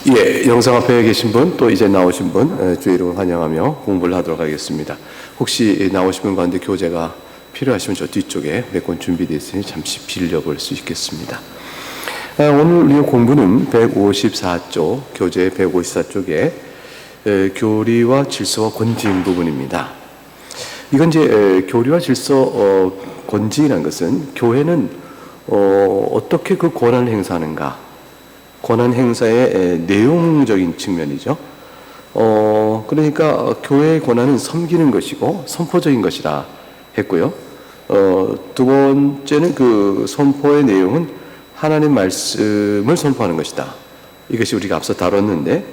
예, 영상 앞에 계신 분, 또 이제 나오신 분, 주의 이름을 환영하며 공부를 하도록 하겠습니다. 혹시 나오신 분 가운데 교재가 필요하시면 저 뒤쪽에 몇 권 준비되어 있으니 잠시 빌려볼 수 있겠습니다. 오늘 우리 공부는 154쪽, 교재 154쪽에 교리와 질서와 권징 부분입니다. 이건 이제 교리와 질서, 권징이라는 것은 교회는 어떻게 그 권한을 행사하는가, 권한 행사의 내용적인 측면이죠. 그러니까 교회의 권한은 섬기는 것이고 선포적인 것이라 했고요. 두 번째는 그 선포의 내용은 하나님 말씀을 선포하는 것이다. 이것이 우리가 앞서 다뤘는데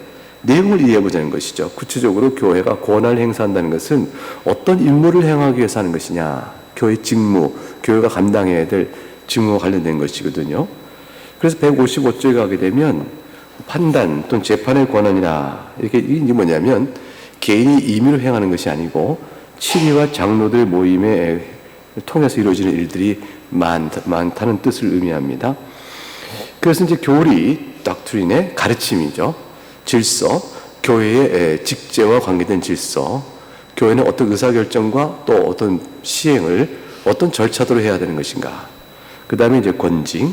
내용을 이해해보자는 것이죠. 구체적으로 교회가 권한을 행사한다는 것은 어떤 임무를 행하기 위해서 하는 것이냐, 교회 직무, 교회가 감당해야 될 직무와 관련된 것이거든요. 그래서 155쪽에 가게 되면 판단 또는 재판의 권한이라, 이게 뭐냐면 개인이 임의로 행하는 것이 아니고 치리와 장로들 모임에 통해서 이루어지는 일들이 많다는 뜻을 의미합니다. 그래서 이제 교리, 닥트린의 가르침이죠. 질서, 교회의 직제와 관계된 질서, 교회는 어떤 의사결정과 또 어떤 시행을 어떤 절차대로 해야 되는 것인가. 그 다음에 이제 권징,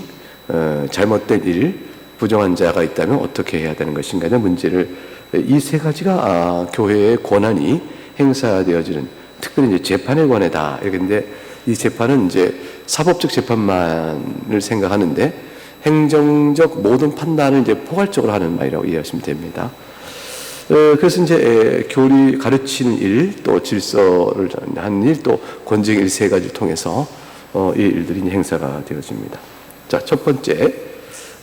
잘못된 일, 부정한 자가 있다면 어떻게 해야 되는 것인가 하는 문제를, 이 세 가지가 교회의 권한이 행사되어지는, 특별히 이제 재판의 권한이다. 그런데 이 재판은 이제 사법적 재판만을 생각하는데 행정적 모든 판단을 이제 포괄적으로 하는 말이라고 이해하시면 됩니다. 그래서 이제 교리 가르치는 일, 또 질서를 하는 일, 또 권징 일 세 가지를 통해서 이 일들이 행사가 되어집니다. 자, 첫 번째,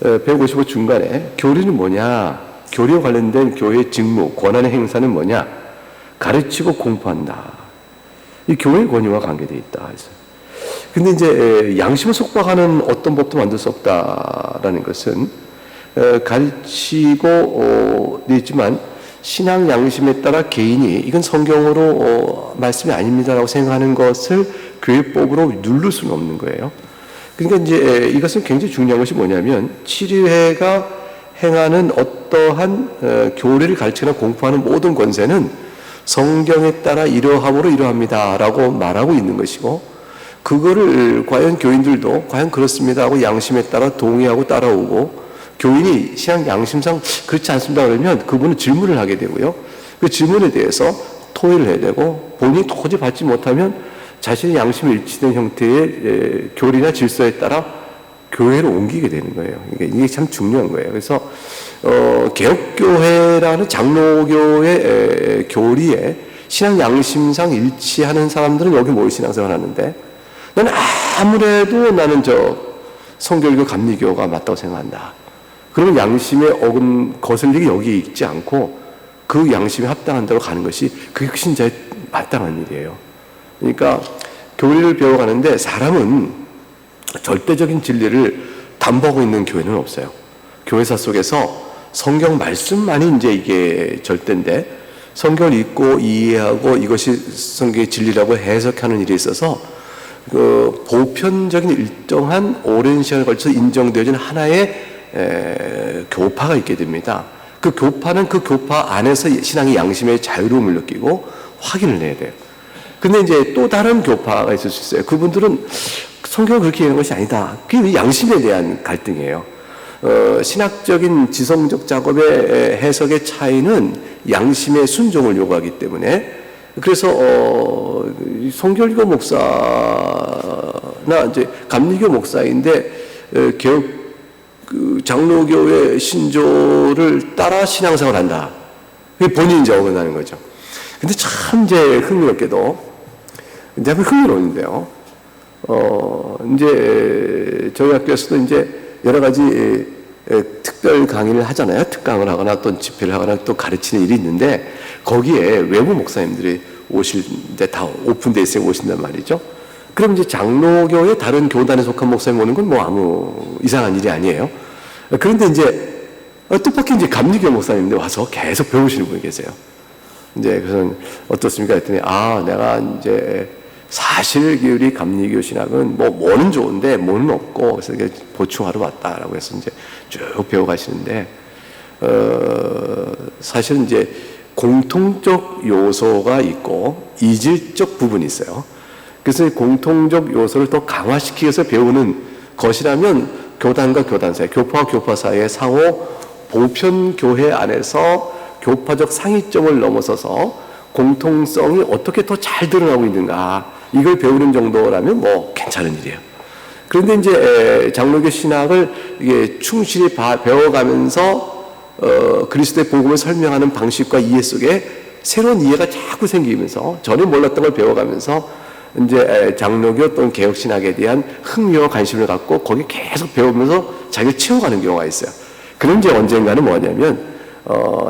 155 중간에 교리는 뭐냐? 교리와 관련된 교회의 직무, 권한의 행사는 뭐냐? 가르치고 공포한다. 이 교회의 권위와 관계되어 있다. 근데 이제 양심을 속박하는 어떤 법도 만들 수 없다라는 것은 가르치고 있지만 신앙 양심에 따라 개인이 이건 성경으로 말씀이 아닙니다라고 생각하는 것을 교회법으로 누를 수는 없는 거예요. 그러니까 이제 이것은 굉장히 중요한 것이 뭐냐면 치리회가 행하는 어떠한 교리를 가르치거나 공포하는 모든 권세는 성경에 따라 이러함으로 이러합니다라고 말하고 있는 것이고, 그거를 과연 교인들도 과연 그렇습니다 하고 양심에 따라 동의하고 따라오고, 교인이 신앙 양심상 그렇지 않습니다 그러면 그분은 질문을 하게 되고요. 그 질문에 대해서 토의를 해야 되고, 본인이 도저히 받지 못하면 자신의 양심에 일치된 형태의 교리나 질서에 따라 교회로 옮기게 되는 거예요. 이게 참 중요한 거예요. 그래서 개혁교회라는 장로교의 교리에 신앙 양심상 일치하는 사람들은 여기 모여 신앙생활 하는데, 나는 아무래도 나는 성결교 감리교가 맞다고 생각한다. 그러면 양심에 거슬리기 여기 있지 않고 그 양심에 합당한 대로 가는 것이 그게 신자의 마땅한 일이에요. 그러니까 교리를 배워가는데 사람은 절대적인 진리를 담보하고 있는 교회는 없어요. 교회사 속에서 성경 말씀만이 이제 이게 절대인데, 성경을 읽고 이해하고 이것이 성경의 진리라고 해석하는 일에 있어서 그 보편적인 일정한 오랜 시간에 걸쳐서 인정되어진 하나의 교파가 있게 됩니다. 그 교파는 그 교파 안에서 신앙의 양심의 자유로움을 느끼고 확인을 해야 돼요. 근데 이제 또 다른 교파가 있을 수 있어요. 그분들은 성경을 그렇게 얘기하는 것이 아니다. 그게 양심에 대한 갈등이에요. 신학적인 지성적 작업의 해석의 차이는 양심의 순종을 요구하기 때문에, 그래서 성결교 목사나 이제 감리교 목사인데 개혁 장로교의 신조를 따라 신앙생활을 한다. 그게 본인이 이제 어긋나는 거죠. 근데 참 이제 흥미롭게도, 이제 흥미로운데요. 이제 저희 학교에서도 이제 여러 가지 특별 강의를 하잖아요. 특강을 하거나 또 집회를 하거나 또 가르치는 일이 있는데, 거기에 외부 목사님들이 오실 때 다 오픈되어 있으니 오신단 말이죠. 그럼 이제 장로교의 다른 교단에 속한 목사님 오는 건 뭐 아무 이상한 일이 아니에요. 그런데 이제 뜻밖의 이제 감리교 목사님들 와서 계속 배우시는 분이 계세요. 이제 그래서 어떻습니까 했더니, 내가 이제 사실 우리 감리교 신학은 뭐는 좋은데 뭐는 없고, 그래서 보충하러 왔다라고 해서 이제 쭉 배워가시는데, 사실은 이제 공통적 요소가 있고 이질적 부분이 있어요. 그래서 공통적 요소를 더 강화시키기 위해서 배우는 것이라면 교단과 교단 사이, 교파와 교파 사이의 상호 보편 교회 안에서 교파적 상위점을 넘어서서 공통성이 어떻게 더 잘 드러나고 있는가, 이걸 배우는 정도라면 뭐 괜찮은 일이에요. 그런데 이제 장로교 신학을 이게 충실히 배워가면서 그리스도의 복음을 설명하는 방식과 이해 속에 새로운 이해가 자꾸 생기면서 전에 몰랐던 걸 배워가면서 이제 장로교 또는 개혁신학에 대한 흥미와 관심을 갖고 거기 계속 배우면서 자기를 채워가는 경우가 있어요. 그런 이제 언젠가는 뭐냐면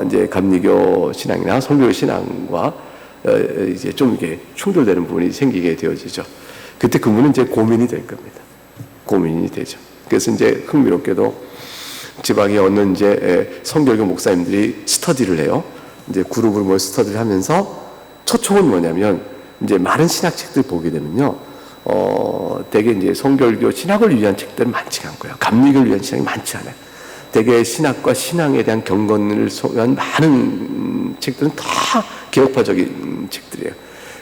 이제 감리교 신앙이나 성교 신앙과 이제 좀 이게 충돌되는 부분이 생기게 되어지죠. 그때 그분은 이제 고민이 될 겁니다. 고민이 되죠. 그래서 이제 흥미롭게도 지방에 어느 이제 성결교 목사님들이 스터디를 해요. 이제 그룹으로 뭐 스터디를 하면서 초청은 뭐냐면 이제 많은 신학책들 보게 되면요, 되게 이제 성결교 신학을 위한 책들은 많지가 않고요. 감리교를 위한 신학이 많지 않아요. 되게 신학과 신앙에 대한 경건을 소유한 많은 책들은 다 개혁파적인 책들이에요.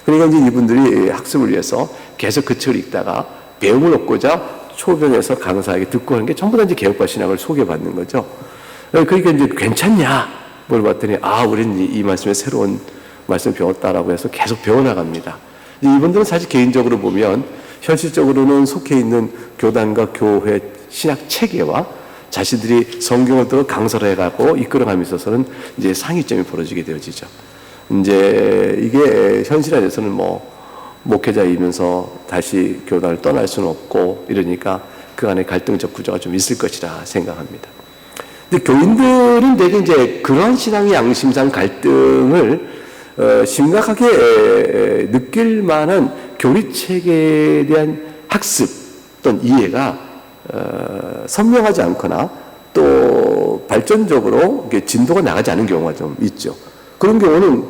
그러니까 이제 이분들이 학습을 위해서 계속 그 책을 읽다가 배움을 얻고자 초변에서 강사에게 듣고 하는 게 전부 다 이제 개혁파 신학을 소개받는 거죠. 그러니까 이제 괜찮냐 물어봤더니 우리는 이 말씀에 새로운 말씀을 배웠다라고 해서 계속 배워나갑니다. 이분들은 사실 개인적으로 보면 현실적으로는 속해 있는 교단과 교회 신학 체계와 자신들이 성경을 들어 강사를 해가고 이끌어감에 있어서는 이제 상위점이 벌어지게 되어지죠. 이제 이게 현실 안에서는 뭐 목회자이면서 다시 교단을 떠날 수는 없고 이러니까 그 안에 갈등적 구조가 좀 있을 것이라 생각합니다. 근데 교인들은 대개 이제 그러한 신앙의 양심상 갈등을 심각하게 느낄 만한 교리체계에 대한 학습 또는 이해가 선명하지 않거나 또 발전적으로 진도가 나가지 않은 경우가 좀 있죠. 그런 경우는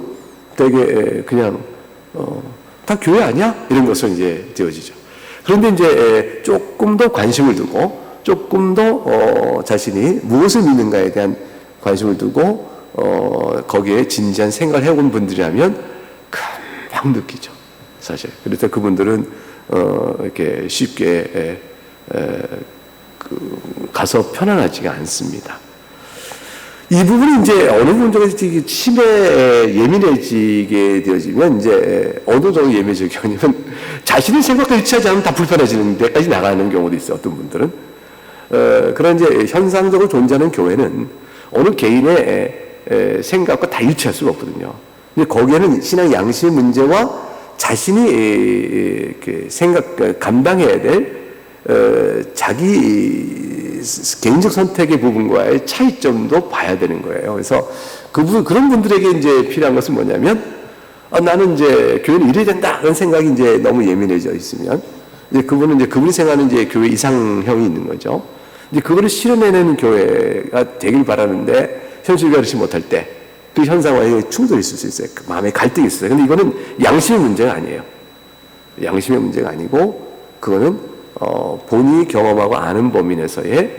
되게 그냥 다 교회 아니야? 이런 것으로 이제 되어지죠. 그런데 이제 조금 더 관심을 두고 조금 더 자신이 무엇을 믿는가에 대한 관심을 두고 거기에 진지한 생각을 해온 분들이라면 금방 느끼죠, 사실. 그래서 그분들은 이렇게 쉽게 가서 편안하지가 않습니다. 이 부분이 이제 어느 부분 쪽에서 심해 예민해지게 되어지면 이제 어느 정도 예민해지게 되면 자신의 생각과 일치하지 않으면 다 불편해지는 데까지 나가는 경우도 있어요. 어떤 분들은. 그런 이제 현상적으로 존재하는 교회는 어느 개인의 생각과 다 일치할 수가 없거든요. 근데 거기에는 신앙 양심의 문제와 자신이 감당해야 될 자기 개인적 선택의 부분과의 차이점도 봐야 되는 거예요. 그래서 그런 분들에게 이제 필요한 것은 뭐냐면, 나는 이제 교회는 이래야 된다. 그런 생각이 이제 너무 예민해져 있으면, 이제 그분이 생각하는 이제 교회 이상형이 있는 거죠. 이제 그거를 실현해내는 교회가 되길 바라는데, 현실과 그렇지 못할 때, 그 현상과의 충돌이 있을 수 있어요. 그 마음의 갈등이 있어요. 근데 이거는 양심의 문제가 아니에요. 양심의 문제가 아니고, 그거는 본인이 경험하고 아는 범위 내에서의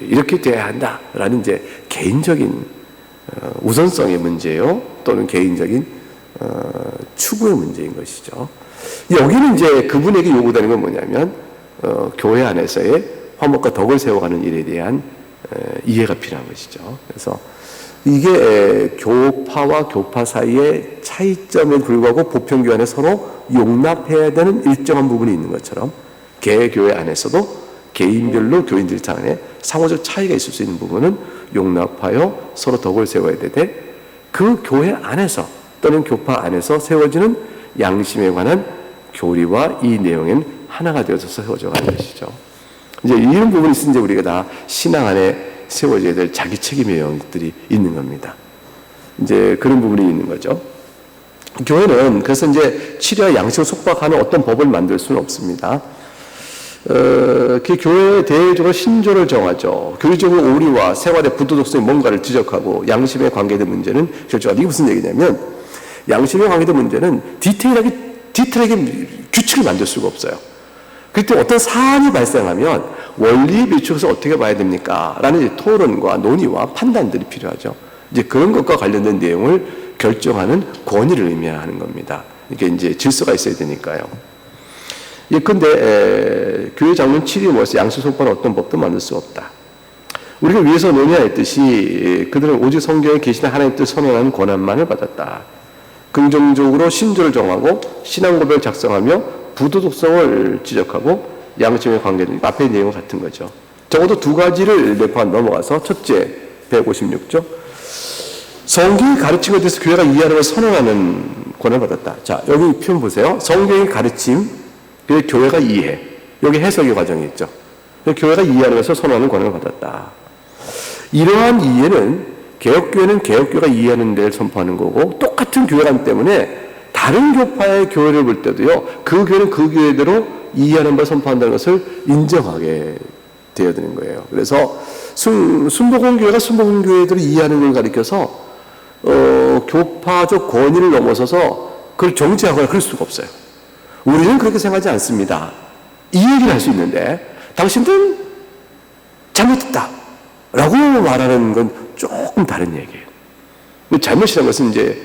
이렇게 돼야 한다라는 이제 개인적인 우선성의 문제요, 또는 개인적인 추구의 문제인 것이죠. 여기는 이제 그분에게 요구되는 건 뭐냐면 교회 안에서의 화목과 덕을 세워가는 일에 대한 이해가 필요한 것이죠. 그래서 이게 교파와 교파 사이의 차이점에 불구하고 보편교회 안에 서로 용납해야 되는 일정한 부분이 있는 것처럼 개교회 안에서도 개인별로 교인들 간에 상호적 차이가 있을 수 있는 부분은 용납하여 서로 덕을 세워야 되되, 그 교회 안에서 또는 교파 안에서 세워지는 양심에 관한 교리와 이 내용은 하나가 되어서 세워져 가는 것이죠. 이제 이런 부분이 있으면 이제 우리가 다 신앙 안에 세워져야 될 자기 책임의 영역들이 있는 겁니다. 이제 그런 부분이 있는 거죠. 교회는 그래서 이제 치료와 양식을 속박하는 어떤 법을 만들 수는 없습니다. 그 교회의 대외적으로 신조를 정하죠. 교리적으로 오리와 생활의 부도덕성의 뭔가를 지적하고 양심에 관계된 문제는 결정하죠. 이게 무슨 얘기냐면, 양심에 관계된 문제는 디테일하게 규칙을 만들 수가 없어요. 그때 어떤 사안이 발생하면 원리에 비추어서 어떻게 봐야 됩니까? 라는 토론과 논의와 판단들이 필요하죠. 이제 그런 것과 관련된 내용을 결정하는 권위를 의미하는 겁니다. 이게 이제 질서가 있어야 되니까요. 예컨대 교회 장로는 칠이 모여서 양수 선포하는 어떤 법도 만들 수 없다. 우리가 위에서 논의했듯이 그들은 오직 성경에 계시는 하나님의 뜻을 선언하는 권한만을 받았다. 긍정적으로 신조를 정하고 신앙 고백을 작성하며 부도덕성을 지적하고 양심의 관계는 앞의 내용과 같은 거죠. 적어도 두 가지를 내포한 넘어가서 첫째 156조 성경이 가르친 것에 대해서 교회가 이해하는 걸 선언하는 권한을 받았다. 자, 여기 표현 보세요. 성경의 가르침, 그리고 교회가 이해. 여기 해석의 과정이 있죠. 교회가 이해하는 것을 선언하는 권한을 받았다. 이러한 이해는 개혁교회는 개혁교회가 이해하는 데를 선포하는 거고 똑같은 교회관 때문에 다른 교파의 교회를 볼 때도요. 그 교회는 그 교회대로 이해하는 바를 선포한다는 것을 인정하게 되어드는 거예요. 그래서 순복음교회가 순복음교회대로 이해하는 걸 가리켜서 교파적 권위를 넘어서서 그걸 정죄하거나 그럴 수가 없어요. 우리는 그렇게 생각하지 않습니다. 이 얘기를 할 수 있는데 당신들은 잘못했다 라고 말하는 건 조금 다른 얘기예요. 잘못이라는 것은 이제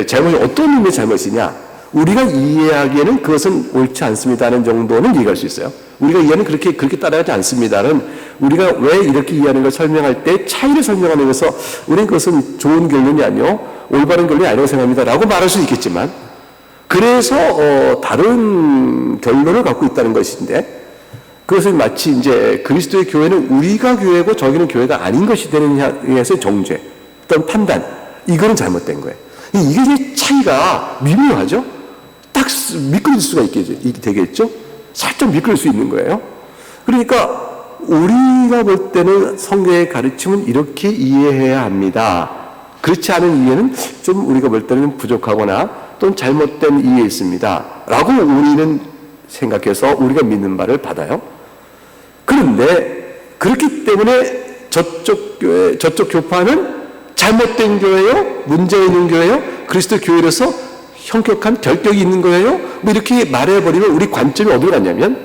잘못이 어떤 의미의 잘못이냐, 우리가 이해하기에는 그것은 옳지 않습니다는 정도는 얘기할 수 있어요. 우리가 이해는 그렇게 따라가지 않습니다는 우리가 왜 이렇게 이해하는 걸 설명할 때 차이를 설명하는 것에서 우리는 그것은 좋은 결론이 아니요 올바른 결론이 아니라고 생각합니다 라고 말할 수 있겠지만 그래서 다른 결론을 갖고 있다는 것인데 그것을 마치 이제 그리스도의 교회는 우리가 교회고 저기는 교회가 아닌 것이 되는 향해서 정죄, 어떤 판단, 이거는 잘못된 거예요. 이게 이제 차이가 미묘하죠? 딱 미끄러질 수가 되겠죠? 살짝 미끄러질 수 있는 거예요. 그러니까 우리가 볼 때는 성경의 가르침은 이렇게 이해해야 합니다. 그렇지 않은 이해는 좀 우리가 볼 때는 부족하거나 또는 잘못된 이해에 있습니다. 라고 우리는 생각해서 우리가 믿는 바를 받아요. 그런데 그렇기 때문에 저쪽 교회, 저쪽 교파는 잘못된 교회요? 문제 있는 교회요? 그리스도 교회로서 형격한 결격이 있는 거예요? 뭐 이렇게 말해버리면 우리 관점이 어디로 갔냐면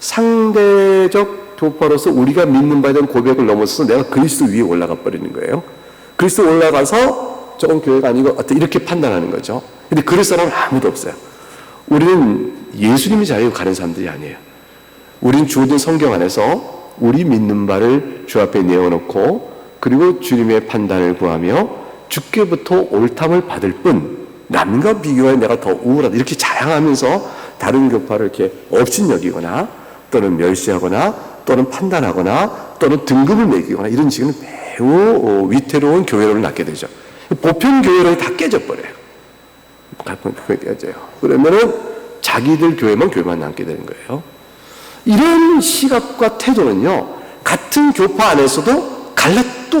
상대적 교파로서 우리가 믿는 바에 대한 고백을 넘어서서 내가 그리스도 위에 올라가 버리는 거예요. 그리스도 올라가서 조금 교회가 아니고 어떤 이렇게 판단하는 거죠. 근데 그럴 사람은 아무도 없어요. 우리는 예수님이 자리로 가는 사람들이 아니에요. 우리는 주어진 성경 안에서 우리 믿는 바를 주 앞에 내어놓고 그리고 주님의 판단을 구하며 주께부터 옳담을 받을 뿐 남과 비교해 내가 더 우월하다 이렇게 자랑하면서 다른 교파를 이렇게 업신여기거나 또는 멸시하거나 또는 판단하거나 또는 등급을 매기거나 이런 식으로 매우 위태로운 교회론을 낳게 되죠. 보편 교회론이 다 깨져버려요. 깨져요. 그러면은 자기들 교회만 남게 되는 거예요. 이런 시각과 태도는요, 같은 교파 안에서도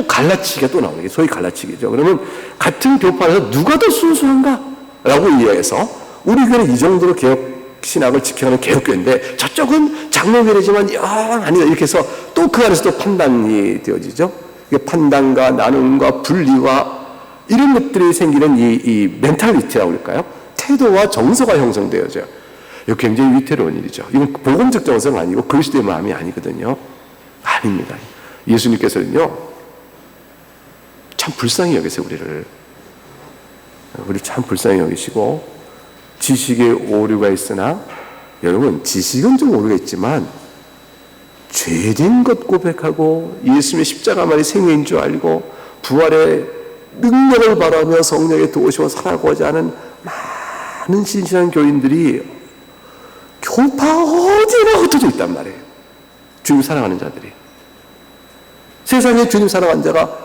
갈라치기가 또 나오는 게 소위 갈라치기죠. 그러면 같은 교파 안에서 누가 더 순수한가? 라고 이해해서 우리 교회는 이 정도로 개혁 신학을 지켜가는 개혁교회인데 저쪽은 장로교회지만 영 아니다. 이렇게 해서 또 그 안에서 또 판단이 되어지죠. 판단과 나눔과 분리와 이런 것들이 생기는 이 멘탈리티라고 할까요? 태도와 정서가 형성되어져요. 이거 굉장히 위태로운 일이죠. 이건 복음적 정서가 아니고 그리스도의 마음이 아니거든요. 아닙니다. 예수님께서는요, 참 불쌍히 여기세요, 우리를 참 불쌍히 여기시고, 지식에 오류가 있으나, 여러분, 지식은 좀 오류가 있지만, 죄된 것 고백하고, 예수님의 십자가만이 생명인 줄 알고, 부활의 능력을 바라며 성령의 도우심을 살아가고자 하는 많은 신실한 교인들이 교파 어디나 흩어져 있단 말이에요. 주님 사랑하는 자들이. 세상에 주님 사랑하는 자가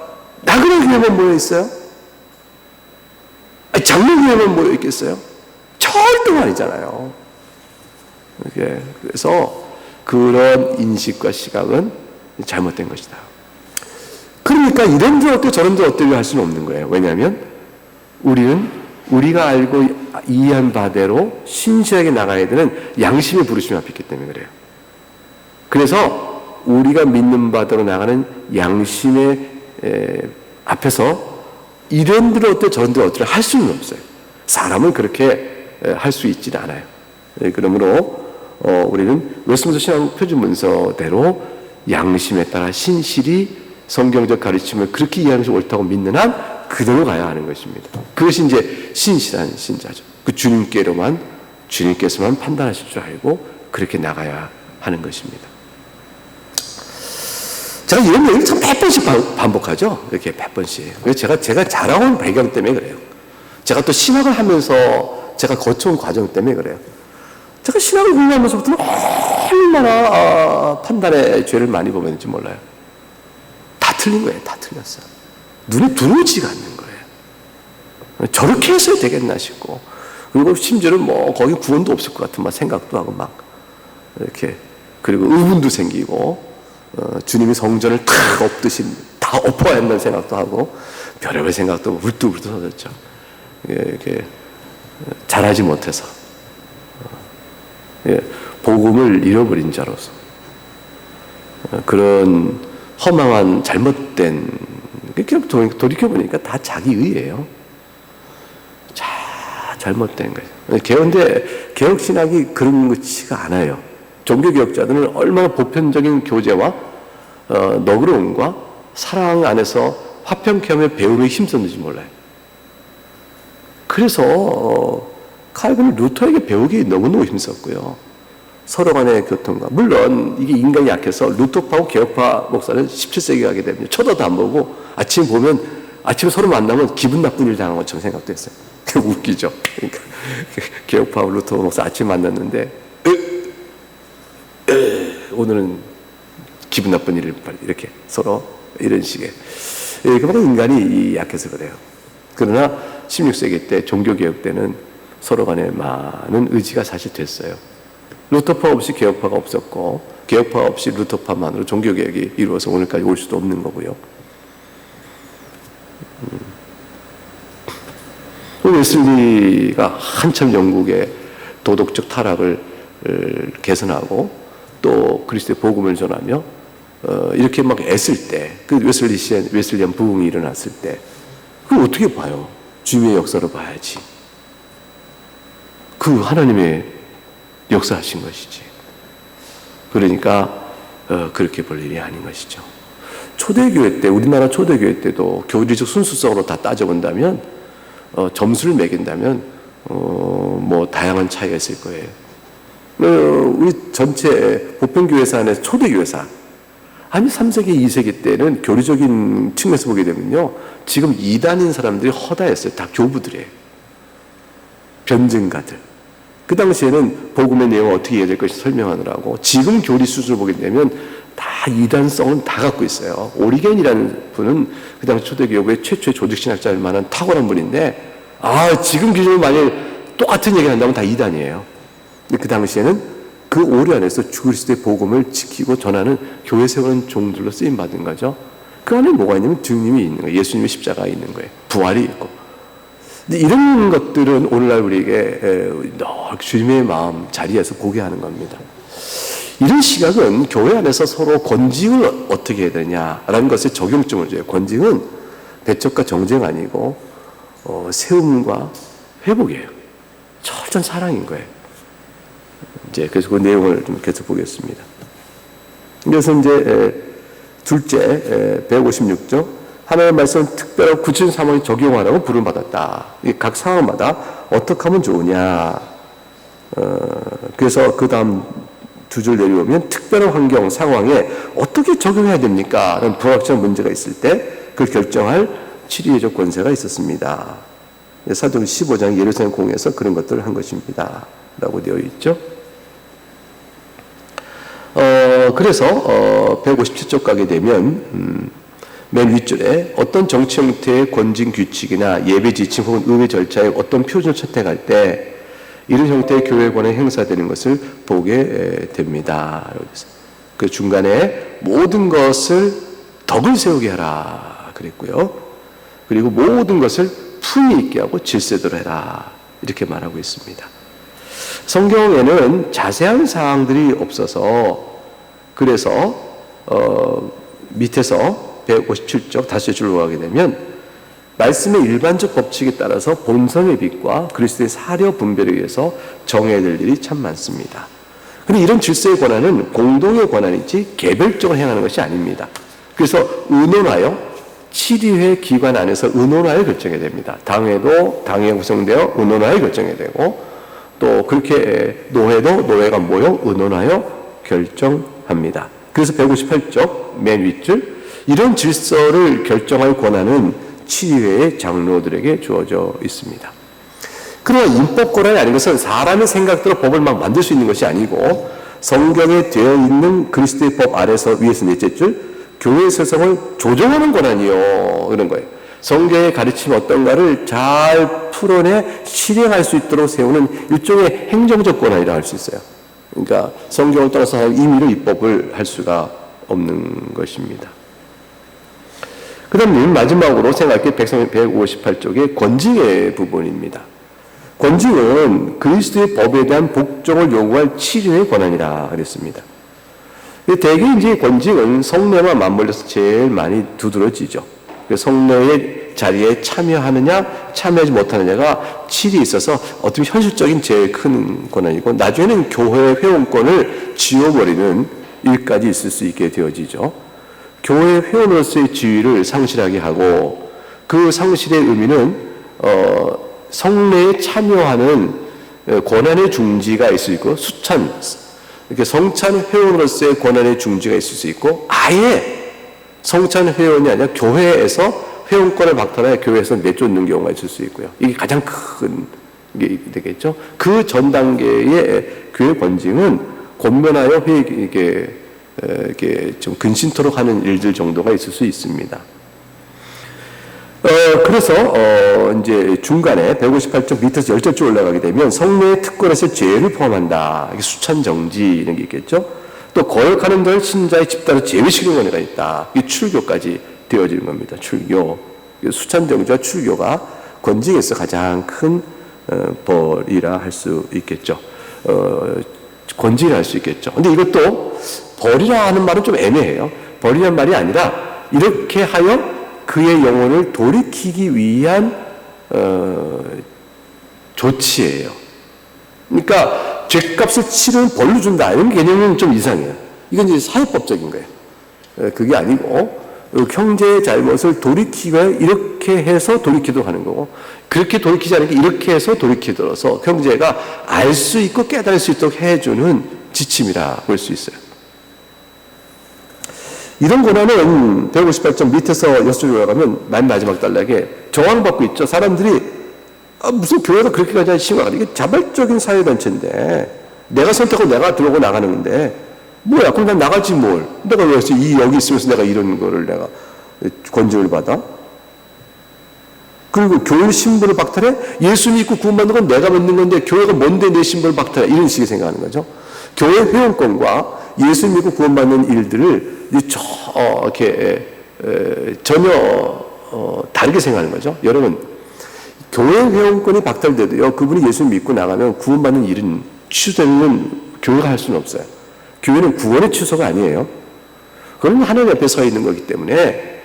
나그네 교회만 모여 있어요? 장로 교회만 모여 있겠어요? 절대 아니잖아요. 그래서 그런 인식과 시각은 잘못된 것이다. 그러니까 이런들 어때 저런들 어때를 할 수는 없는 거예요. 왜냐하면 우리는 우리가 알고 이해한 바대로 신실하게 나가야 되는 양심의 부르심이 앞에 있기 때문에 그래요. 그래서 우리가 믿는 바대로 나가는 양심의 앞에서 이런들 어때 저런들 어때를 할 수는 없어요. 사람은 그렇게 할 수 있지는 않아요. 그러므로 우리는 웨스트민스터 신앙 표준 문서대로 양심에 따라 신실히 성경적 가르침을 그렇게 이해하는 것이 옳다고 믿는 한 그대로 가야 하는 것입니다. 그것이 이제 신실한 신자죠. 그 주님께서만 판단하실 줄 알고 그렇게 나가야 하는 것입니다. 제가 이런 얘기를 참 100번씩 반복하죠. 이렇게 100번씩. 그래서 제가 자라온 배경 때문에 그래요. 제가 또 신학을 하면서 제가 거쳐온 과정 때문에 그래요. 제가 신학을 공부하면서부터는 얼마나 판단의 죄를 많이 범했는지 몰라요. 다 틀린 거예요. 다 틀렸어요. 눈에 들어오지가 않는 거예요. 저렇게 해서야 되겠나 싶고, 그리고 심지어는 뭐 거기 구원도 없을 것 같은 막 생각도 하고 막 이렇게, 그리고 의문도 생기고, 주님이 성전을 탁 엎듯이 다 엎어야 한다는 생각도 하고, 별의별 생각도 울뚝울뚝 터졌죠. 이렇게 잘하지 못해서 복음을 잃어버린 자로서 그런 허망한 잘못된, 돌이켜보니까 다 자기 의예요. 잘못된 거예요. 그런데 개혁신학이 그런 것이가 않아요. 종교개혁자들은 얼마나 보편적인 교제와 너그러움과 사랑 안에서 화평케 하며 배움에 힘썼는지 몰라요. 그래서 칼빈은 루터에게 배우기 너무너무 힘썼고요. 서로 간의 교통과, 물론 이게 인간이 약해서 루터파하고 개혁파 목사는 17세기에 가게 되면 쳐다도 안 보고 아침에 서로 만나면 기분 나쁜 일 당한 것처럼 생각도 했어요. 웃기죠. 그러니까 개혁파하고 루터 목사 아침에 만났는데 오늘은 기분 나쁜 일을 이렇게 서로 이런 식의, 그만큼 인간이 약해서 그래요. 그러나 16세기 때 종교개혁 때는 서로 간에 많은 의지가 사실 됐어요. 루터파 없이 개혁파가 없었고, 개혁파 없이 루터파만으로 종교개혁이 이루어서 오늘까지 올 수도 없는 거고요. 웨슬리가 한참 영국의 도덕적 타락을 개선하고 또 그리스도의 복음을 전하며 이렇게 막 애쓸 때, 그 웨슬리안 부흥이 일어났을 때, 그걸 어떻게 봐요? 주님의 역사로 봐야지. 그 하나님의 역사하신 것이지. 그러니까 그렇게 볼 일이 아닌 것이죠. 초대교회 때, 우리나라 초대교회 때도 교리적 순수성으로 다 따져본다면, 점수를 매긴다면 뭐 다양한 차이가 있을 거예요. 우리 전체 보편교회사 안에서 초대교회사, 아니 3세기, 2세기 때는 교리적인 측면에서 보게 되면요, 지금 이단인 사람들이 허다했어요. 다 교부들이에요. 변증가들. 그 당시에는 복음의 내용을 어떻게 이해될 것인지 설명하느라고, 지금 교리 수준을 보게 되면 다 이단성은 다 갖고 있어요. 오리겐이라는 분은 그 당시 초대교회의 최초의 조직신학자일 만한 탁월한 분인데, 지금 기준으로 만일 똑같은 얘기를 한다면 다 이단이에요. 근데 그 당시에는 그 오류 안에서 그리스도의 복음을 지키고 전하는 교회 세우는 종들로 쓰임받은 거죠. 그 안에 뭐가 있냐면 주님이 있는 거예요. 예수님의 십자가가 있는 거예요. 부활이 있고. 근데 이런 것들은 오늘날 우리에게 늘 주님의 마음 자리에서 보게 하는 겁니다. 이런 시각은 교회 안에서 서로 권징을 어떻게 해야 되냐라는 것에 적용점을 줘요. 권징은 배척과 정쟁 아니고 세움과 회복이에요. 철저한 사랑인 거예요. 이제 그래서 그 내용을 좀 계속 보겠습니다. 그래서 이제 둘째 156조, 하나님의 말씀은 특별한 구체적인 상황에 적용하라고 부름받았다. 각 상황마다 어떻게 하면 좋으냐. 그래서 그 다음 두 줄 내려오면 특별한 환경, 상황에 어떻게 적용해야 됩니까? 라는 불확실한 문제가 있을 때 그걸 결정할 치리의적 권세가 있었습니다. 사도행 15장 예루살렘 공회에서 그런 것들을 한 것입니다. 라고 되어 있죠. 그래서 157쪽 가게 되면 맨 윗줄에 어떤 정치 형태의 권징 규칙이나 예배 지침 혹은 의회 절차의 어떤 표준을 채택할 때 이런 형태의 교회 권한이 행사되는 것을 보게 됩니다. 그 중간에 모든 것을 덕을 세우게 하라 그랬고요. 그리고 모든 것을 품위 있게 하고 질서대로 해라 이렇게 말하고 있습니다. 성경에는 자세한 사항들이 없어서 그래서 밑에서 157쪽 다시 줄로 가게 되면 말씀의 일반적 법칙에 따라서 본성의 빛과 그리스도의 사려 분별에 의해서 정해야 될 일이 참 많습니다. 그런데 이런 질서의 권한은 공동의 권한이지 개별적으로 행하는 것이 아닙니다. 그래서 의논하여 치리회 기관 안에서 의논하여 결정이 됩니다. 당회도 당회 구성되어 의논하여 결정이 되고, 또 그렇게 노회도 노회가 모여 의논하여 결정합니다. 그래서 158쪽 맨 윗줄, 이런 질서를 결정할 권한은 치리회의 장로들에게 주어져 있습니다. 그러나 인법 권한이 아닌 것은 사람의 생각대로 법을 막 만들 수 있는 것이 아니고, 성경에 되어 있는 그리스도의 법 아래서 위에서 넷째 줄, 교회의 세상을 조정하는 권한이요, 그런 거예요. 성경의 가르침이 어떤가를 잘 풀어내 실행할 수 있도록 세우는 일종의 행정적 권한이라고 할 수 있어요. 그러니까 성경을 따라서 임의로 입법을 할 수가 없는 것입니다. 그 다음에 마지막으로 생각할 게 158쪽의 권징의 부분입니다. 권징은 그리스도의 법에 대한 복종을 요구할 치료의 권한이라 그랬습니다. 대개 이제 권징은 성례와 맞물려서 제일 많이 두드러지죠. 성례의 자리에 참여하느냐, 참여하지 못하느냐가 칠이 있어서 어떻게 현실적인 제일 큰 권한이고, 나중에는 교회 회원권을 지워버리는 일까지 있을 수 있게 되어지죠. 교회 회원으로서의 지위를 상실하게 하고, 그 상실의 의미는 성례에 참여하는 권한의 중지가 있을 수 있고, 수찬, 이렇게 성찬 회원으로서의 권한의 중지가 있을 수 있고, 아예 성찬 회원이 아니라 교회에서 회원권을 박탈하여 교회에서 내쫓는 경우가 있을 수 있고요. 이게 가장 큰 게 되겠죠. 그 전 단계의 교회 권징은 권면하여 이렇게 좀 근신토록 하는 일들 정도가 있을 수 있습니다. 그래서 이제 중간에 158쪽 밑에서 10절쯤 올라가게 되면 성례의 특권에서 죄를 포함한다. 수찬 정지 이런 게 있겠죠. 또 거역하는 들 신자의 집단을 제외시키는 권리가 있다. 이게 출교까지 되어지는 겁니다. 출교, 수찬 정지와 출교가 권징에서 가장 큰 벌이라 할 수 있겠죠. 권징이라 할 수 있겠죠. 근데 이것도 벌이라 하는 말은 좀 애매해요. 벌이란 말이 아니라 이렇게 하여 그의 영혼을 돌이키기 위한 조치예요. 그러니까 죄값을 치르는 벌로 준다 이런 개념은 좀 이상해요. 이건 이제 사회법적인 거예요. 그게 아니고 형제의 잘못을 돌이키기 위해 이렇게 해서 돌이키도록 하는 거고, 그렇게 돌이키지 않으니까 이렇게 해서 돌이키도록 형제가 알 수 있고 깨달을 수 있도록 해주는 지침이라 볼 수 있어요. 이런 권한은 158점 밑에서 6줄 올라가면 맨 마지막 단락에 저항받고 있죠. 사람들이 무슨 교회가 그렇게까지 심각하다. 이게 자발적인 사회단체인데 내가 선택하고 내가 들어오고 나가는 건데 뭐야? 그럼 난 나가지 뭘. 내가 왜 여기 있으면서 내가 이런 거를 내가 권징을 받아? 그리고 교회 신분을 박탈해? 예수 믿고 구원받는 건 내가 믿는 건데 교회가 뭔데 내 신분을 박탈해? 이런 식의 생각하는 거죠. 교회 회원권과 예수 믿고 구원받는 일들을 이렇게 전혀 다르게 생각하는 거죠. 여러분, 교회 회원권이 박탈돼도요, 그분이 예수 믿고 나가면 구원받는 일은 취소되는 교회가 할 수는 없어요. 교회는 구원의 취소가 아니에요. 그건 하나님 앞에 서 있는 거기 때문에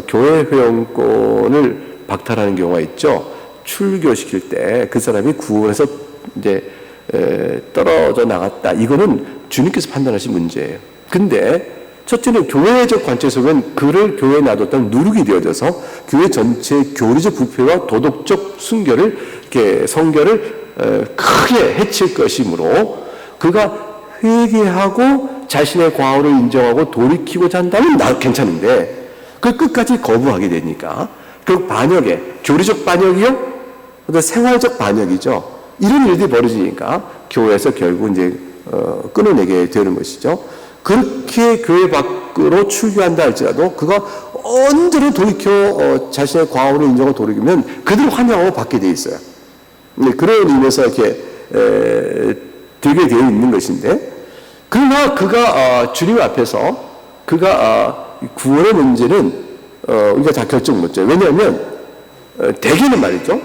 교회 회원권을 박탈하는 경우가 있죠. 출교시킬 때 그 사람이 구원에서 이제 떨어져 나갔다. 이거는 주님께서 판단하신 문제예요. 근데 첫째는 교회적 관점에서는 그를 교회에 놔뒀다는 누룩이 되어져서 교회 전체의 교리적 부패와 도덕적 순결을, 이렇게 성결을 크게 해칠 것이므로 그가 회개하고 자신의 과오를 인정하고 돌이키고자 한다면 괜찮은데 그 끝까지 거부하게 되니까 그 반역에, 교리적 반역이요? 생활적 반역이죠. 이런 일들이 벌어지니까 교회에서 결국 이제 끊어내게 되는 것이죠. 그렇게 교회 밖으로 출교한다 할지라도 그가 언제로 돌이켜 자신의 과오를 인정하고 돌이키면 그대로 환영하고 받게 돼 있어요. 그런 의미에서 이렇게 되게 되어 있는 것인데, 그러나 그가 주님 앞에서 그가 구원의 문제는 우리가 다 결정 못해요. 왜냐하면 대개는 말이죠,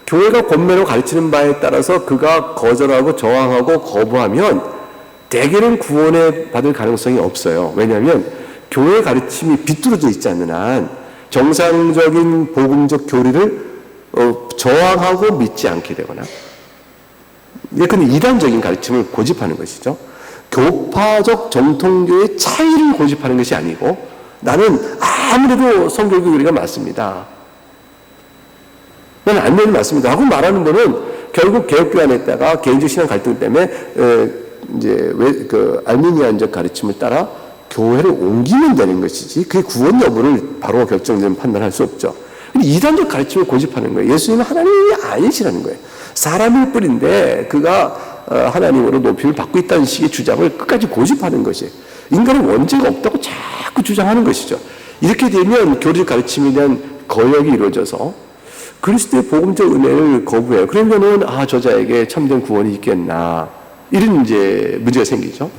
교회가 권면하고 가르치는 바에 따라서 그가 거절하고 저항하고 거부하면 대개는 구원을 받을 가능성이 없어요. 왜냐하면 교회 가르침이 비뚤어져 있지 않는 한 정상적인 복음적 교리를 저항하고 믿지 않게 되거나, 그건 이단적인 가르침을 고집하는 것이죠. 교파적 정통교의 차이를 고집하는 것이 아니고 나는 아무래도 성결교 교리가 맞습니다. 나는 안면이 맞습니다. 하고 말하는 분은 결국 개혁교 안에다가 개인적 신앙 갈등 때문에 이제 알미니안적 가르침을 따라 교회를 옮기면 되는 것이지 그게 구원 여부를 바로 결정되는 판단할 수 없죠. 이단적 가르침을 고집하는 거예요. 예수님은 하나님이 아니시라는 거예요. 사람일 뿐인데 그가 하나님으로 높임을 받고 있다는 식의 주장을 끝까지 고집하는 것이에요. 인간은 원죄가 없다고 자꾸 주장하는 것이죠. 이렇게 되면 교리적 가르침에 대한 거역이 이루어져서 그리스도의 복음적 은혜를 거부해요. 그러면은 저자에게 참된 구원이 있겠나 이런 이제 문제가 생기죠.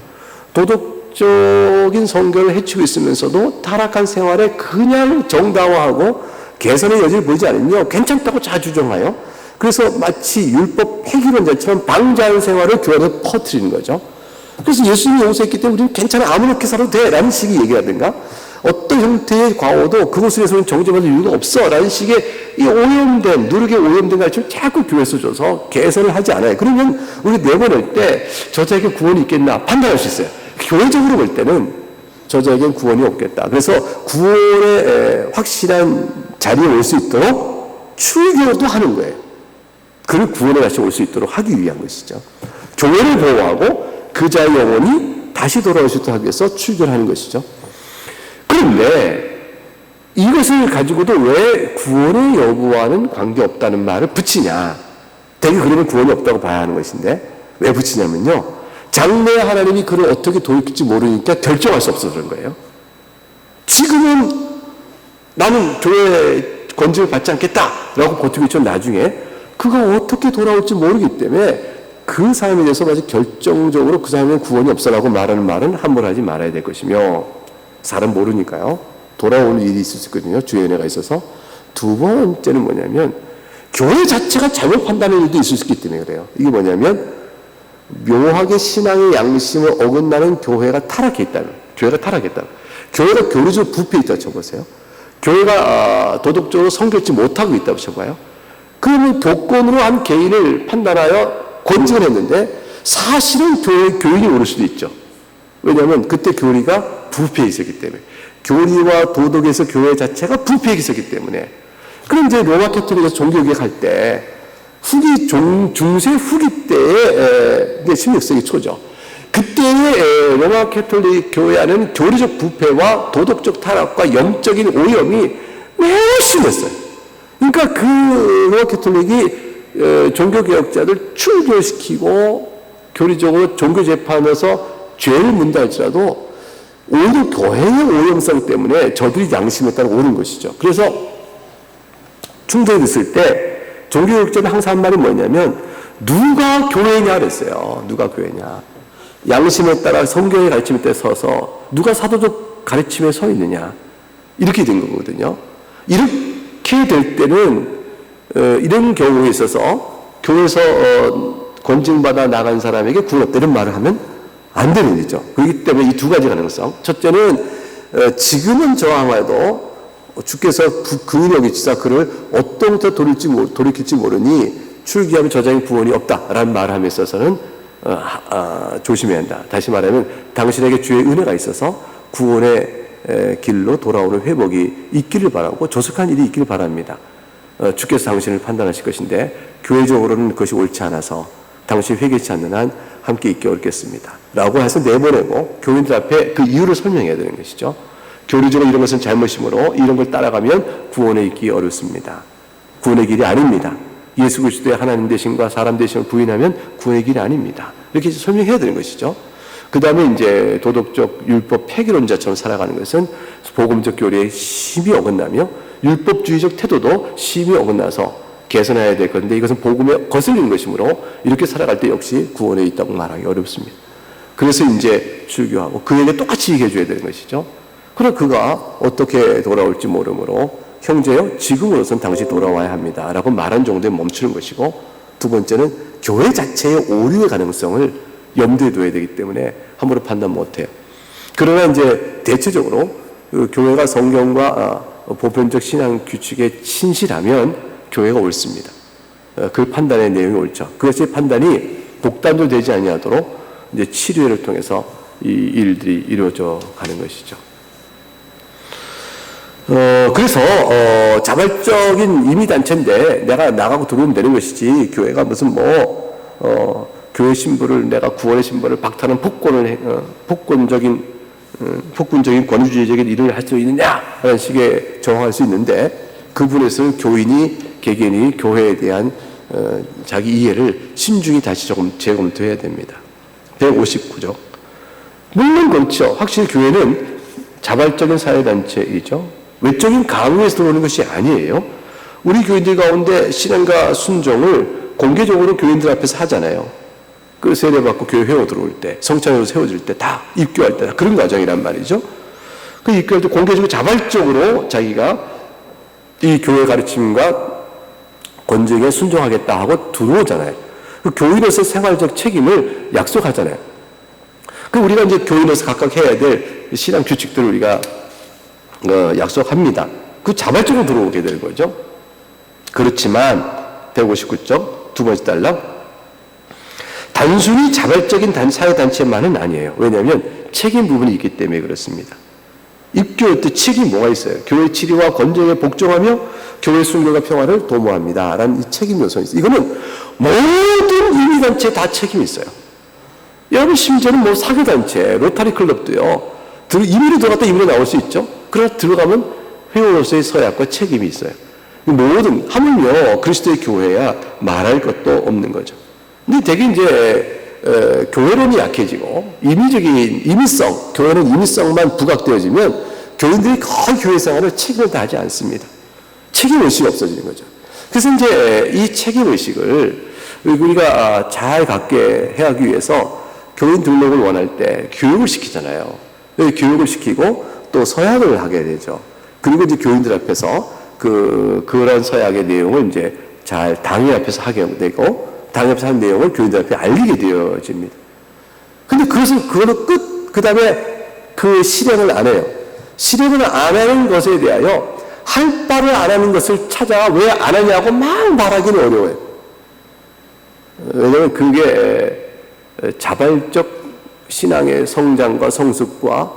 도덕적인 성결을 해치고 있으면서도 타락한 생활에 그냥 정당화하고 개선의 여지를 보이지 않으며 괜찮다고 자주정하여 그래서 마치 율법 폐기론자처럼 방자한 생활을 교회에 퍼뜨리는 거죠. 그래서 예수님이 용서했기 때문에 우리는 괜찮아 아무렇게 살아도 돼 라는 식의 얘기라든가 어떤 형태의 과오도 그곳에서는 정죄받을 이유가 없어 라는 식의 이 오염된 누룩에 오염된 가르침을 자꾸 교회에서 줘서 개선을 하지 않아요. 그러면 우리 내보낼 때 저자에게 구원이 있겠나 판단할 수 있어요. 교회적으로 볼 때는 저자에겐 구원이 없겠다. 그래서 구원의 확실한 자리에 올 수 있도록 출교도 하는 거예요. 그를 구원에 다시 올 수 있도록 하기 위한 것이죠. 교회를 보호하고 그 자의 영혼이 다시 돌아올 수 있도록 하기 위해서 출교를 하는 것이죠. 그런데 이것을 가지고도 왜 구원의 여부와는 관계없다는 말을 붙이냐. 대개 그러면 구원이 없다고 봐야 하는 것인데 왜 붙이냐면요. 장래에 하나님이 그를 어떻게 돌이킬지 모르니까 결정할 수 없어서 그런 거예요. 지금은 나는 교회 권징을 받지 않겠다라고 버티고 있지만 나중에 그가 어떻게 돌아올지 모르기 때문에 그 사람에 대해서 마치 결정적으로 그 사람은 구원이 없어라고 말하는 말은 함부로 하지 말아야 될 것이며 사람 모르니까요. 돌아오는 일이 있을 수 있거든요. 주의 은혜가 있어서. 두 번째는 뭐냐면 교회 자체가 잘못 판단하는 일도 있을 수 있기 때문에 그래요. 이게 뭐냐면 묘하게 신앙의 양심을 어긋나는 교회가 타락해 있다면 교회가 타락했다면 교회가 교리적으로 부패해 있다고 쳐보세요. 교회가 도덕적으로 성결치 못하고 있다고 쳐봐요. 그러면 도권으로 한 개인을 판단하여 권징을 했는데 사실은 교인이 오를 수도 있죠. 왜냐하면 그때 교리가 부패해 있었기 때문에 교리와 도덕에서 교회 자체가 부패해 있었기 때문에 그럼 이제 로마 캐톨릭에서 종교개혁 할 때 후기 중세 후기 때에 16세기 초죠. 그때의 로마 캐톨릭 교회 안에는 교리적 부패와 도덕적 타락과 영적인 오염이 매우 심했어요. 그러니까 그 로마 캐톨릭이 종교개혁자들 출교시키고 교리적으로 종교재판에서 죄를 문다 할지라도 오히려 교회의 오염성 때문에 저들이 양심에 따라 오는 것이죠. 그래서 충돌이 있을 때 종교개혁자는 항상 한 말이 뭐냐면 누가 교회냐 그랬어요. 누가 교회냐. 양심에 따라 성경의 가르침에 따라 서서 누가 사도적 가르침에 서 있느냐. 이렇게 된 거거든요. 이렇게 될 때는 이런 경우에 있어서 교회에서 권징받아 나간 사람에게 구원 없다 이런 말을 하면 안 되는 거죠. 그렇기 때문에 이 두 가지 가능성. 첫째는 지금은 저항해도 주께서 긍휼히 여기시사 그를 어떤 것부터 돌이킬지 모르니 출기하면 저장의 구원이 없다라는 말을 함에 있어서는 조심해야 한다. 다시 말하면 당신에게 주의 은혜가 있어서 구원의 길로 돌아오는 회복이 있기를 바라고 조속한 일이 있기를 바랍니다. 주께서 당신을 판단하실 것인데 교회적으로는 그것이 옳지 않아서 당신이 회개치 않는 한 함께 있기 어렵겠습니다. 라고 해서 내보내고 교인들 앞에 그 이유를 설명해야 되는 것이죠. 교리적으로 이런 것은 잘못이므로 이런 걸 따라가면 구원에 있기 어렵습니다. 구원의 길이 아닙니다. 예수 그리스도의 하나님 되심과 사람 되심을 부인하면 구원의 길이 아닙니다. 이렇게 설명해야 되는 것이죠. 그 다음에 이제 도덕적 율법 폐기론자처럼 살아가는 것은 복음적 교리에 심히 어긋나며 율법주의적 태도도 심히 어긋나서 개선해야 될 건데 이것은 복음에 거슬리는 것이므로 이렇게 살아갈 때 역시 구원에 있다고 말하기 어렵습니다. 그래서 이제 출교하고 그에게 똑같이 얘기해 줘야 되는 것이죠. 그러나 그가 어떻게 돌아올지 모르므로 형제여 지금으로선 당시 돌아와야 합니다 라고 말한 정도에 멈추는 것이고 두 번째는 교회 자체의 오류의 가능성을 염두에 둬야 되기 때문에 함부로 판단 못해요. 그러나 이제 대체적으로 그 교회가 성경과 보편적 신앙 규칙에 신실하면 교회가 옳습니다. 그 판단의 내용이 옳죠. 그것의 판단이 독단도 되지 아니하도록 이제 치료를 통해서 이 일들이 이루어져 가는 것이죠. 그래서 자발적인 임의단체인데 내가 나가고 들어오면 되는 것이지, 교회가 무슨 교회 신부를, 내가 구원의 신부를 박탈하는 폭군적인 권위주의적인 일을 할 수 있느냐 라는 식의 정황할 수 있는데, 그 부분에서는 교인이, 개개인이 교회에 대한 자기 이해를 신중히 다시 조금 재검토해야 됩니다. 159조. 물론 그렇죠. 확실히 교회는 자발적인 사회단체이죠. 외적인 강요에서 들어오는 것이 아니에요. 우리 교인들 가운데 신앙과 순종을 공개적으로 교인들 앞에서 하잖아요. 그 세례받고 교회 회원 들어올 때, 성찬으로 세워질 때, 다 입교할 때, 그런 과정이란 말이죠. 그 입교할 때 공개적으로 자발적으로 자기가 이 교회 가르침과 권정에 순종하겠다 하고 들어오잖아요. 그 교인으로서 생활적 책임을 약속하잖아요. 그 우리가 이제 교인으로서 각각 해야 될 신앙 규칙들을 우리가 약속합니다. 그 자발적으로 들어오게 되는 거죠. 그렇지만 159쪽 두 번째 단락, 단순히 자발적인 사회단체만은 아니에요. 왜냐하면 책임 부분이 있기 때문에 그렇습니다. 입교할 때 책임이 뭐가 있어요? 교회 치리와 권정에 복종하며 교회 순결과 평화를 도모합니다 라는 이 책임 요소가 있어요. 이거는 모든 임의단체에 다 책임이 있어요. 여러분, 심지어는 사교단체, 로타리 클럽도요, 임의로 들어갔다 임의로 나올 수 있죠. 그러나 들어가면 회원으로서의 서약과 책임이 있어요. 모든, 하물며 그리스도의 교회야 말할 것도 없는 거죠. 근데 되게 이제 교회론이 약해지고 임의성, 교회는 임의성만 부각되어지면 교인들이 거의 교회 생활을 책임을 다하지 않습니다. 책임의식이 없어지는 거죠. 그래서 이제 이 책임의식을 우리가 잘 갖게 하기 위해서 교인 등록을 원할 때 교육을 시키잖아요. 교육을 시키고 또 서약을 하게 되죠. 그리고 이제 교인들 앞에서 그런 서약의 내용을 이제 잘 당회 앞에서 하게 되고, 당회 앞에서 한 내용을 교인들 앞에 알리게 되어집니다. 근데 그거는 그 다음에 그 실행을 안 해요. 실행을 안 하는 것에 대하여 할 바를 안 하는 것을 찾아가 왜 안 하냐고 막 말하기는 어려워요. 왜냐하면 그게 자발적 신앙의 성장과 성숙과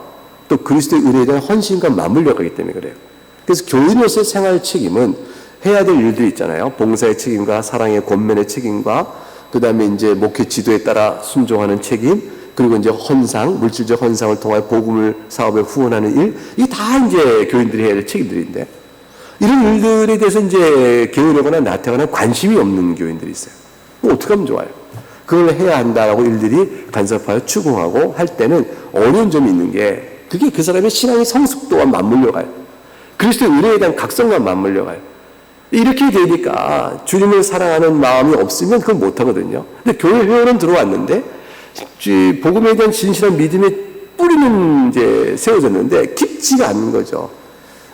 또 그리스도의 의뢰에 대한 헌신과 맞물려 가기 때문에 그래요. 그래서 교인으로서의 생활 책임은 해야 될 일들이 있잖아요. 봉사의 책임과 사랑의 권면의 책임과 그 다음에 이제 목회 지도에 따라 순종하는 책임, 그리고 이제 헌상, 물질적 헌상을 통해 복음을 사업에 후원하는 일, 이게 다 이제 교인들이 해야 될 책임들인데, 이런 일들에 대해서 이제 게으르거나 나태하거나 관심이 없는 교인들이 있어요. 어떻게 하면 좋아요? 그걸 해야 한다라고 일들이 간섭하여 추궁하고 할 때는 어려운 점이 있는 게, 그게 그 사람의 신앙의 성숙도와 맞물려 가요. 그리스도의 의뢰에 대한 각성과 맞물려 가요. 이렇게 되니까 주님을 사랑하는 마음이 없으면 그걸 못하거든요. 근데 교회 회원은 들어왔는데 복음에 대한 진실한 믿음의 뿌리는 이제 세워졌는데 깊지가 않는 거죠.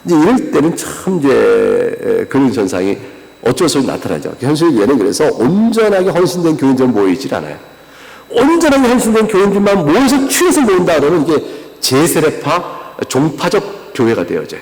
이제 이럴 때는 참 이제 그런 현상이 어쩔 수 없이 나타나죠. 현실 예는 그래서 온전하게 헌신된 교인들은 모이질 않아요. 온전하게 헌신된 교인들만 모여서 추해서 모인다 그러면 이게 제세례파, 종파적 교회가 되어져요.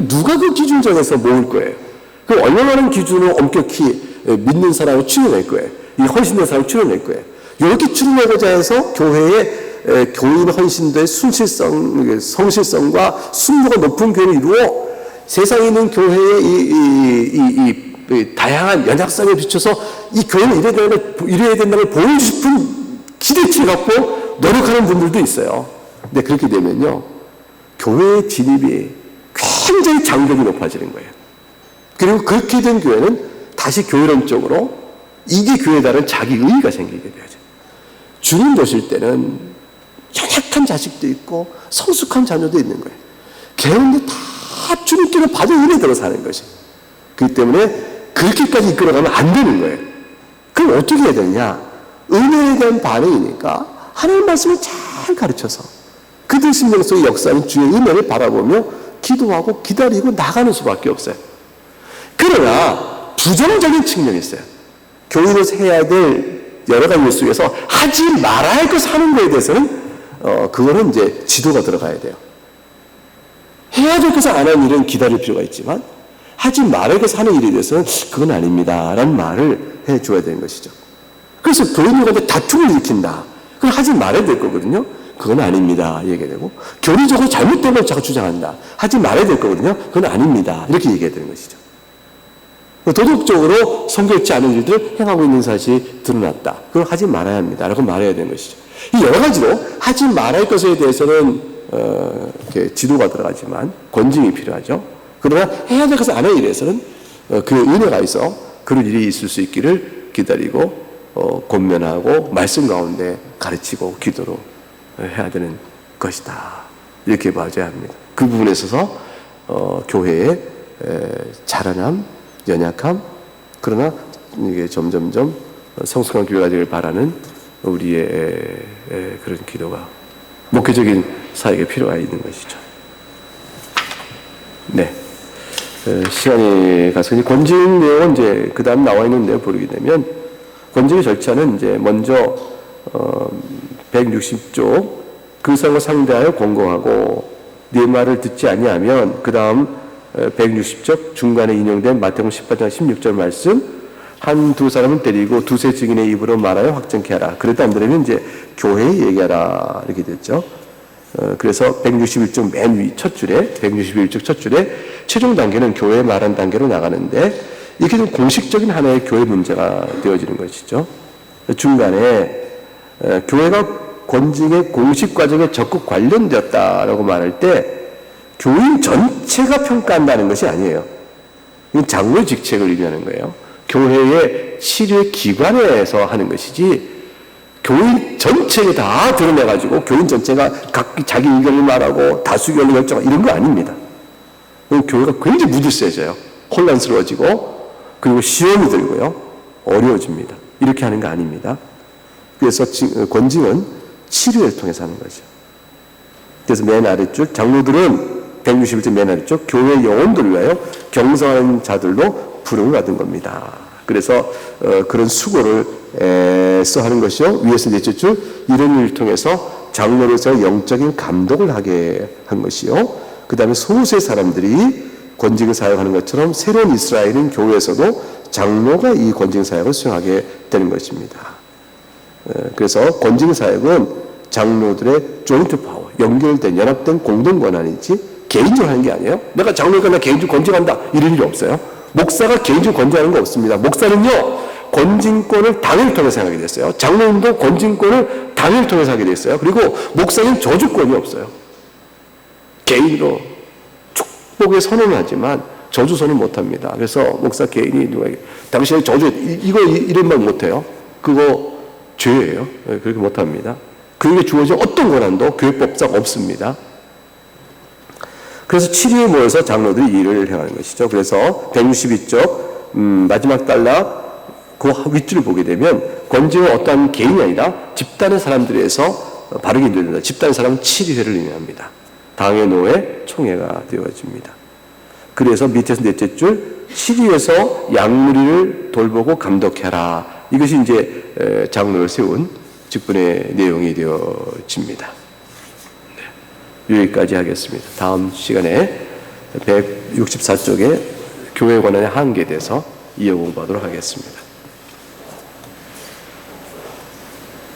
누가 그 기준 정해서 모을 거예요? 그 얼마나 기준으로 엄격히 믿는 사람을 추려낼 거예요. 이 헌신된 사람을 추려낼 거예요. 이렇게 추려내고자 해서 교회의 교인 헌신도의 순실성, 성실성과 순도가 높은 교회를 이루어 세상에 있는 교회의 이 다양한 연약성에 비춰서 이 교회는 이래야 된다는 걸 보여주고 싶은 기대치를 갖고 노력하는 분들도 있어요. 근데 그렇게 되면요, 교회의 진입이 굉장히 장벽이 높아지는 거예요. 그리고 그렇게 된 교회는 다시 교회론적으로 이게 교회다라는 자기 의의가 생기게 되죠. 주님 보실 때는 연약한 자식도 있고 성숙한 자녀도 있는 거예요. 개운데 다 주님께로 받은 은혜 들어 사는 것이. 그렇기 때문에 그렇게까지 이끌어가면 안 되는 거예요. 그럼 어떻게 해야 되느냐? 은혜에 대한 반응이니까 하나님 말씀을 잘 가르쳐서 그들 심령 속의 역사는 주의 은혜를 바라보며 기도하고 기다리고 나가는 수밖에 없어요. 그러나 부정적인 측면이 있어요. 교인으로서 해야 될 여러 가지 일 속에서 하지 말아야 할 것을 하는 거에 대해서는 그거는 이제 지도가 들어가야 돼요. 해야 될 것을 안 하는 일은 기다릴 필요가 있지만 하지 말아야 할 것을 하는 일에 대해서는 그건 아닙니다 라는 말을 해줘야 되는 것이죠. 그래서 교인들과 다툼을 일으킨다. 그걸 하지 말아야 될 거거든요. 그건 아닙니다. 얘기해야 되고, 교리적으로 잘못된 걸 자꾸 주장한다. 하지 말아야 될 거거든요. 그건 아닙니다. 이렇게 얘기해야 되는 것이죠. 도덕적으로 성결치 않은 일들을 행하고 있는 사실이 드러났다. 그걸 하지 말아야 합니다. 라고 말해야 되는 것이죠. 이 여러 가지로 하지 말아야 할 것에 대해서는 이렇게 지도가 들어가지만 권징이 필요하죠. 그러나 해야 될 것을 안 하는 일에서는 그의 은혜가 있어 그런 일이 있을 수 있기를 기다리고 권면하고 말씀 가운데 가르치고 기도로 해야 되는 것이다. 이렇게 봐줘야 합니다. 그 부분에 있어서 교회의 자라남, 연약함, 그러나 이게 점점점 성숙한 교회가 되길 바라는 우리의 그런 기도가 목회적인 사역에 필요가 있는 것이죠. 네. 시간이 가서 권징 내용은 이제 그 다음 나와 있는데 보게 되면 권징의 절차는 이제 먼저 160쪽 그 사람을 상대하여 권고하고 네 말을 듣지 아니하면 그 다음 160쪽 중간에 인용된 마태복음 18장 16절 말씀 한두 사람은 때리고 두세 증인의 입으로 말하여 확정케 하라. 그래도 안 되면 이제 교회에 얘기하라 이렇게 됐죠. 그래서 161쪽 맨 위 첫 줄에 161쪽 첫 줄에 최종 단계는 교회에 말한 단계로 나가는데 이게 좀 공식적인 하나의 교회 문제가 되어지는 것이죠. 중간에 교회가 권징의 공식 과정에 적극 관련되었다라고 말할 때 교인 전체가 평가한다는 것이 아니에요. 이건 장로의 직책을 의미하는 거예요. 교회의 치료의 기관에서 하는 것이지 교인 전체를 다 드러내가지고 교인 전체가 각 자기 의견을 말하고 다수결로 결정하고 이런 거 아닙니다. 교회가 굉장히 무질서해져요. 혼란스러워지고 그리고 시험이 들고요. 어려워집니다. 이렇게 하는 거 아닙니다. 그래서 권징은 치료를 통해서 하는 거죠. 그래서 맨 아래쪽 장로들은 161쪽 맨 아래쪽 교회 영혼들을 위하여 경성하는 자들로 부름을 받은 겁니다. 그래서 그런 수고를 애써 하는 것이요. 위에서 넷째 줄 이런 일을 통해서 장로로서 영적인 감독을 하게 한 것이요. 그 다음에 소수의 사람들이 권징 사역하는 것처럼 새로운 이스라엘인 교회에서도 장로가 이 권징 사역을 수행하게 되는 것입니다. 그래서 권징 사역은 장로들의 조인트 파워, 연결된 연합된 공동 권한이지 개인적으로 하는 게 아니에요. 내가 장로니까 나 개인적으로 권징한다 이런 일이 없어요. 목사가 개인적으로 권징하는 거 없습니다. 목사는요 권징권을 당을 통해서 하게 됐어요. 장로님도 권징권을 당을 통해서 하게 됐어요. 그리고 목사는 저주권이 없어요. 개인으로 축복의 선언을 하지만 저주 선언 못합니다. 그래서 목사 개인이 누구에게 당신의 저주 이거 이런 말 못해요. 그거 죄예요. 그렇게 못합니다. 그에게 주어진 어떤 권한도 교회법상 없습니다. 그래서 7위에 모여서 장로들이 일을 행하는 것이죠. 그래서 162쪽 마지막 단락 그 윗줄을 보게 되면 권징은 어떠한 개인이 아니라 집단의 사람들에서 바르게 인도된다. 집단의 사람은 7위회를 의미합니다. 당회, 노회, 총회가 되어집니다. 그래서 밑에서 넷째 줄 7위에서 양무리를 돌보고 감독해라. 이것이 이제 장로를 세운 직분의 내용이 되어집니다. 여기까지 하겠습니다. 다음 시간에 164쪽에 교회 권한의 한계에 대해서 이어 공부하도록 하겠습니다.